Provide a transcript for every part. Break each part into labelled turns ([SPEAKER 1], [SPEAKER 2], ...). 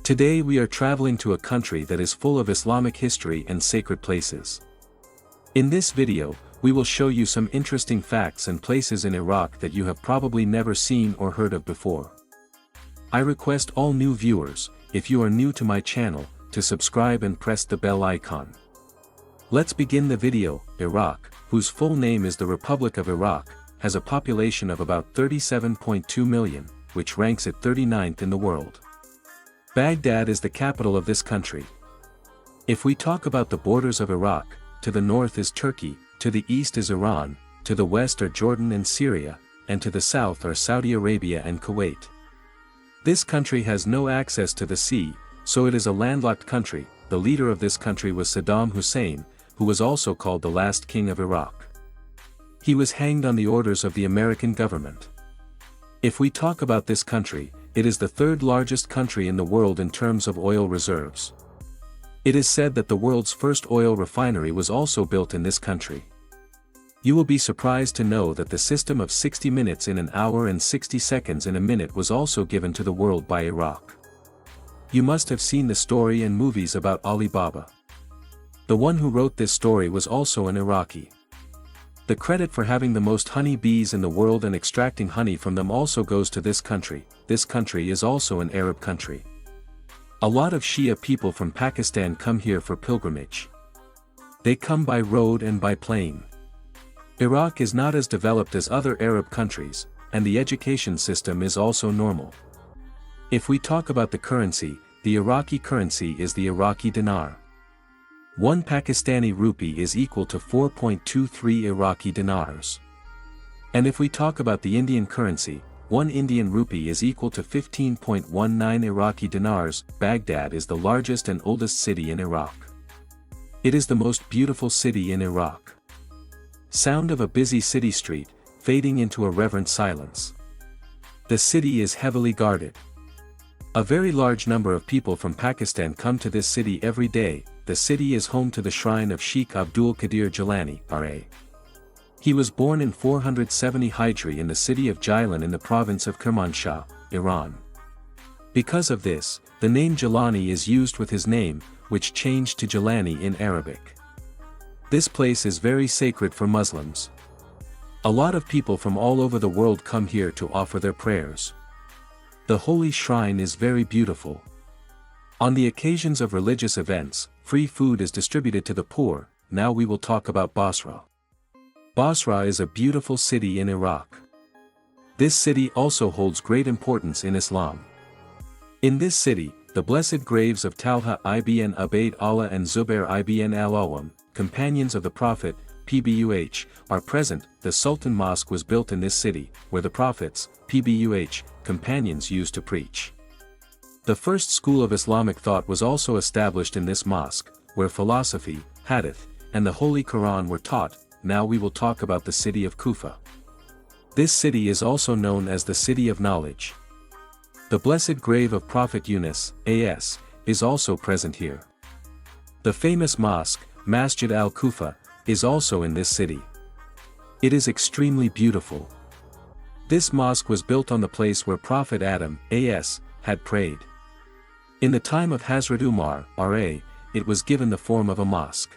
[SPEAKER 1] Today we are traveling to a country that is full of Islamic history and sacred places. In this video, we will show you some interesting facts and places in Iraq that you have probably never seen or heard of before. I request all new viewers, if you are new to my channel, to subscribe and press the bell icon. Let's begin the video. Iraq, whose full name is the Republic of Iraq, has a population of about 37.2 million, which ranks it 39th in the world. Baghdad is the capital of this country. If we talk about the borders of Iraq, to the north is Turkey, to the east is Iran, to the west are Jordan and Syria, and to the south are Saudi Arabia and Kuwait. This country has no access to the sea, so it is a landlocked country. The leader of this country was Saddam Hussein, who was also called the last king of Iraq. He was hanged on the orders of the American government. If we talk about this country, it is the third largest country in the world in terms of oil reserves. It is said that the world's first oil refinery was also built in this country. You will be surprised to know that the system of 60 minutes in an hour and 60 seconds in a minute was also given to the world by Iraq. You must have seen the story and movies about Ali Baba. The one who wrote this story was also an Iraqi. The credit for having the most honey bees in the world and extracting honey from them also goes to this country. This country is also an Arab country. A lot of Shia people from Pakistan come here for pilgrimage. They come by road and by plane. Iraq is not as developed as other Arab countries, and the education system is also normal. If we talk about the currency, the Iraqi currency is the Iraqi dinar. 1 Pakistani rupee is equal to 4.23 Iraqi dinars. And if we talk about the Indian currency, 1 Indian rupee is equal to 15.19 Iraqi dinars. Baghdad is the largest and oldest city in Iraq. It is the most beautiful city in Iraq. Sound of a busy city street, fading into a reverent silence. The city is heavily guarded. A very large number of people from Pakistan come to this city every day. The city is home to the shrine of Sheikh Abdul Qadir Jilani, R.A. He was born in 470 Hijri in the city of Jilin in the province of Kermanshah, Iran. Because of this, the name Jilani is used with his name, which changed to Jilani in Arabic. This place is very sacred for Muslims. A lot of people from all over the world come here to offer their prayers. The holy shrine is very beautiful. On the occasions of religious events, free food is distributed to the poor. Now we will talk about Basra. Basra is a beautiful city in Iraq. This city also holds great importance in Islam. In this city, the blessed graves of Talha ibn Ubayd Allah and Zubair ibn al-Awwam, companions of the Prophet, PBUH, are present. The Sultan Mosque was built in this city, where the Prophets, PBUH, companions used to preach. The first school of Islamic thought was also established in this mosque, where philosophy, hadith, and the Holy Quran were taught. Now we will talk about the city of Kufa. This city is also known as the City of Knowledge. The blessed grave of Prophet Yunus, A.S., is also present here. The famous mosque, Masjid al-Kufa, is also in this city. It is extremely beautiful. This mosque was built on the place where Prophet Adam, A.S., had prayed. In the time of Hazrat Umar, R.A., it was given the form of a mosque.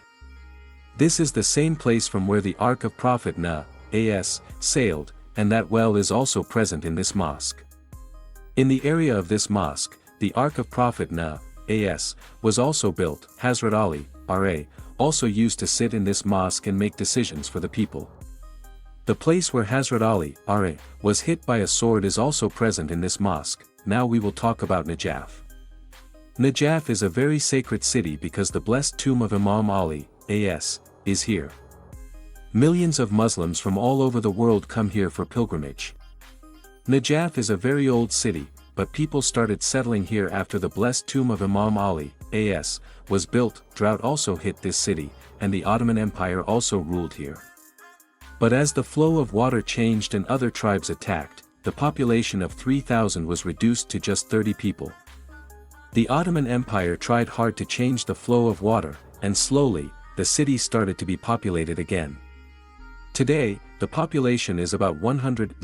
[SPEAKER 1] This is the same place from where the Ark of Prophet Nuh, A.S., sailed, and that well is also present in this mosque. In the area of this mosque, the Ark of Prophet Nuh, A.S., was also built. Hazrat Ali, R.A., also used to sit in this mosque and make decisions for the people. The place where Hazrat Ali, R.A., was hit by a sword is also present in this mosque. Now we will talk about Najaf. Najaf is a very sacred city because the blessed tomb of Imam Ali, A.S., is here. Millions of Muslims from all over the world come here for pilgrimage. Najaf is a very old city, but people started settling here after the blessed tomb of Imam Ali, A.S., was built. Drought also hit this city, and the Ottoman Empire also ruled here. But as the flow of water changed and other tribes attacked, the population of 3,000 was reduced to just 30 people. The Ottoman Empire tried hard to change the flow of water, and slowly, the city started to be populated again. Today, the population is about 100,000.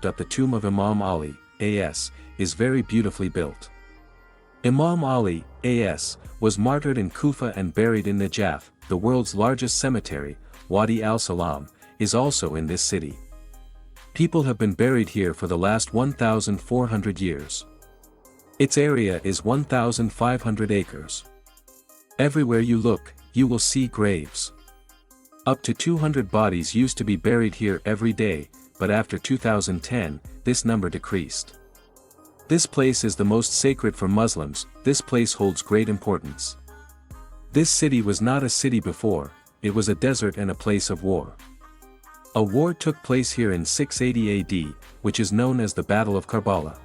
[SPEAKER 1] The tomb of Imam Ali, A.S., is very beautifully built. Imam Ali, A.S., was martyred in Kufa and buried in Najaf. The world's largest cemetery, Wadi al-Salam, is also in this city. People have been buried here for the last 1,400 years. Its area is 1,500 acres. Everywhere you look, you will see graves. Up to 200 bodies used to be buried here every day, but after 2010, this number decreased. This place is the most sacred for Muslims. This place holds great importance. This city was not a city before, it was a desert and a place of war. A war took place here in 680 AD, which is known as the Battle of Karbala.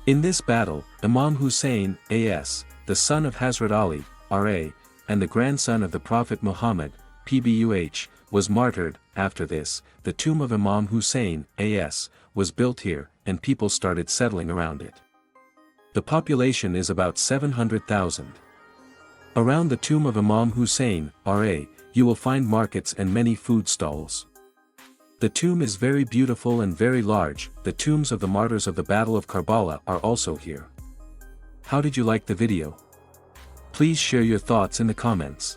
[SPEAKER 1] In this battle, Imam Hussein, A.S., the son of Hazrat Ali, R.A., and the grandson of the Prophet Muhammad, P.B.U.H., was martyred. After this, the tomb of Imam Hussein, A.S., was built here, and people started settling around it. The population is about 700,000. Around the tomb of Imam Hussein, R.A., you will find markets and many food stalls. The tomb is very beautiful and very large. The tombs of the martyrs of the Battle of Karbala are also here. How did you like the video? Please share your thoughts in the comments.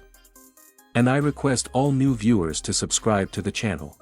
[SPEAKER 1] And I request all new viewers to subscribe to the channel.